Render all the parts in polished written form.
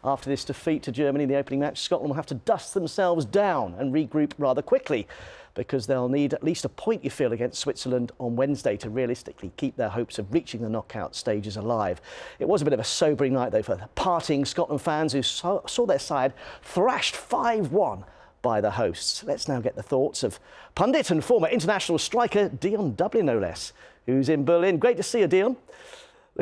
After this defeat to Germany in the opening match, Scotland will have to dust themselves down and regroup rather quickly, because they'll need at least a point, you feel, against Switzerland on Wednesday to realistically keep their hopes of reaching the knockout stages alive. It was a bit of a sobering night, though, for the partying Scotland fans who saw their side thrashed 5-1 by the hosts. Let's now get the thoughts of pundit and former international striker Dion Dublin, no less, who's in Berlin. Great to see you, Dion.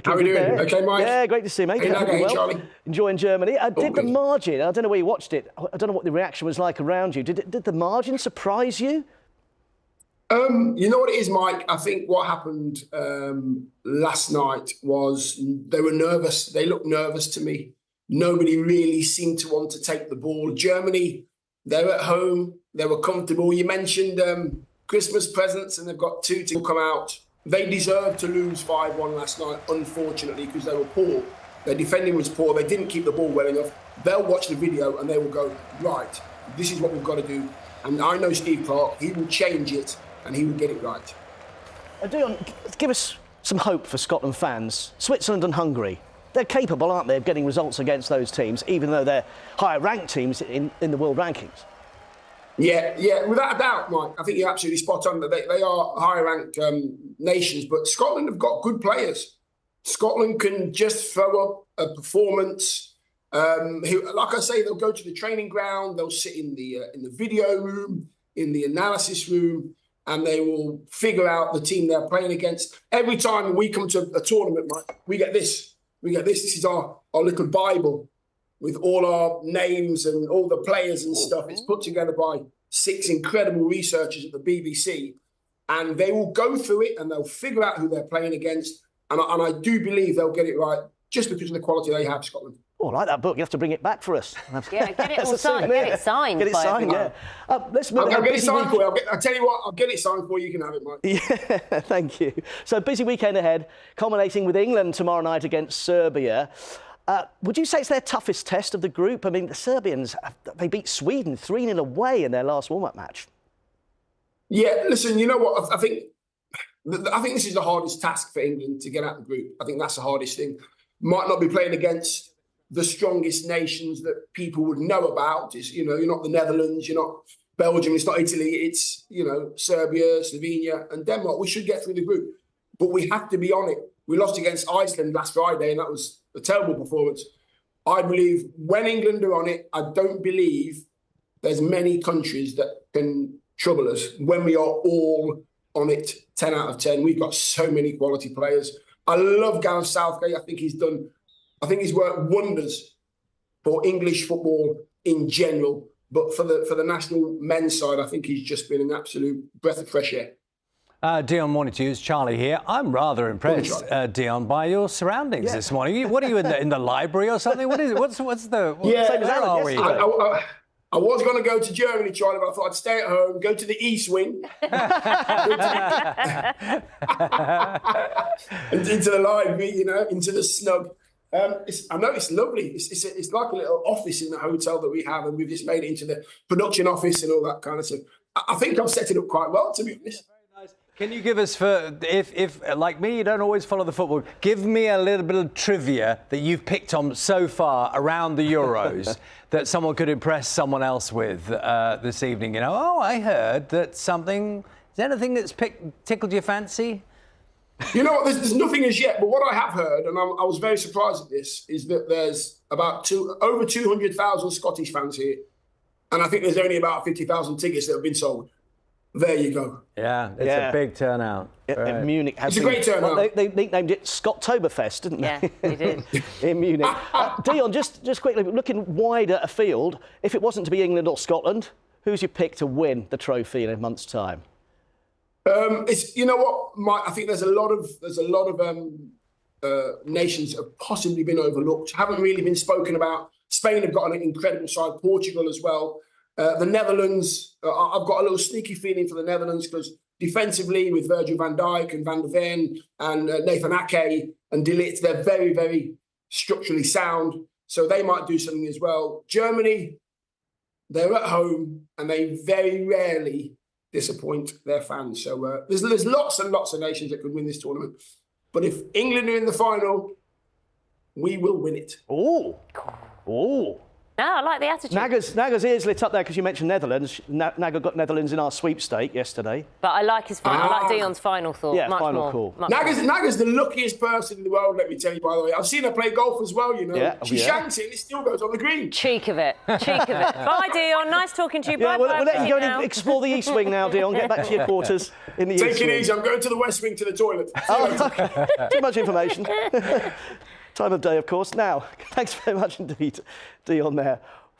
How are we doing? Okay, Mike? Yeah, great to see you, mate. Hey, Charlie. Enjoying Germany. Did the margin, I don't know where you watched it, I don't know what the reaction was like around you. Did the margin surprise you? You know what it is, Mike? I think what happened last night was they were nervous. They looked nervous to me. Nobody really seemed to want to take the ball. Germany, they're at home. They were comfortable. You mentioned Christmas presents, and they've got 2 to come out. They deserved to lose 5-1 last night, unfortunately, because they were poor. Their defending was poor. They didn't keep the ball well enough. They'll watch the video and they will go, right, this is what we've got to do. And I know Steve Clarke, he will change it and he will get it right. Dion, give us some hope for Scotland fans. Switzerland and Hungary, they're capable, aren't they, of getting results against those teams, even though they're higher-ranked teams in the world rankings? Yeah, without a doubt, Mike. I think you're absolutely spot on. They are higher-ranked nations, but Scotland have got good players. Scotland can just throw up a performance. Like I say, they'll go to the training ground, they'll sit in the video room, in the analysis room, and they will figure out the team they're playing against. Every time we come to a tournament, Mike, we get this. This is our little Bible with all our names and all the players and stuff. It's put together by 6 incredible researchers at the BBC, and they will go through it and they'll figure out who they're playing against. And I do believe they'll get it right just because of the quality they have, Scotland. Oh, I like that book. You have to bring it back for us. Yeah, get it all signed. Get it signed. Get it signed, yeah. Let's move. I'll get it signed for you. I'll tell you what, I'll get it signed for you. You can have it, Mike. Yeah, thank you. So, busy weekend ahead, culminating with England tomorrow night against Serbia. Would you say it's their toughest test of the group? I mean, the Serbians, they beat Sweden 3-0 away in their last warm-up match. Yeah, listen, you know what? I think this is the hardest task for England, to get out of the group. I think that's the hardest thing. Might not be playing against the strongest nations that people would know about. It's, you're not the Netherlands, you're not Belgium, it's not Italy, it's, Serbia, Slovenia and Denmark. We should get through the group, but we have to be on it. We lost against Iceland last Friday, and that was a terrible performance. I believe when England are on it, I don't believe there's many countries that can trouble us when we are all on it 10 out of 10. We've got so many quality players. I love Gareth Southgate. I think he's worked wonders for English football in general. But for the national men's side, I think he's just been an absolute breath of fresh air. Dion, morning to you. It's Charlie here. I'm rather impressed, Dion, by your surroundings this morning. What are you in the library or something? What is it? Where are we? I was going to go to Germany, Charlie, but I thought I'd stay at home, go to the East Wing, and into the library, into the snug. I know it's lovely. It's like a little office in the hotel that we have, and we've just made it into the production office and all that kind of stuff. I think I've set it up quite well, to be honest. Can you give us, if like me, you don't always follow the football, give me a little bit of trivia that you've picked on so far around the Euros that someone could impress someone else with this evening? I heard that something, is there anything that's tickled your fancy? You know what, there's nothing as yet, but what I have heard, and I was very surprised at this, is that there's about over 200,000 Scottish fans here, and I think there's only about 50,000 tickets that have been sold. There you go. Yeah, it's a big turnout. In Munich. It's a great turnout. Well, they nicknamed it Scottoberfest, didn't they? Yeah, they did. In Munich. Dion, just quickly, looking wider afield, if it wasn't to be England or Scotland, who's your pick to win the trophy in a month's time? You know what, Mike? I think there's a lot of nations that have possibly been overlooked, haven't really been spoken about. Spain have got an incredible side, Portugal as well. The Netherlands, I've got a little sneaky feeling for the Netherlands because defensively with Virgil van Dijk and Van der Ven and Nathan Ake and De Ligt, they're very, very structurally sound. So they might do something as well. Germany, they're at home and they very rarely disappoint their fans. So there's lots and lots of nations that could win this tournament. But if England are in the final, we will win it. Oh. Oh. No, I like the attitude. Naga's ears lit up there because you mentioned Netherlands. Naga got Netherlands in our sweepstake yesterday. But I like his final. I like Dion's final thought. Yeah, much final more. call. Naga's the luckiest person in the world, let me tell you, by the way. I've seen her play golf as well, you know. Yeah, she shanks it and it still goes on the green. Cheek of it. Cheek of it. Bye, Dion. Nice talking to you. Yeah, Bye, we'll let you go and explore the East Wing now, Dion. Get back to your quarters in the East Wing. Take it easy. I'm going to the West Wing to the toilet. Too much information. Time of day, of course. Now, thanks very much indeed, Dion there.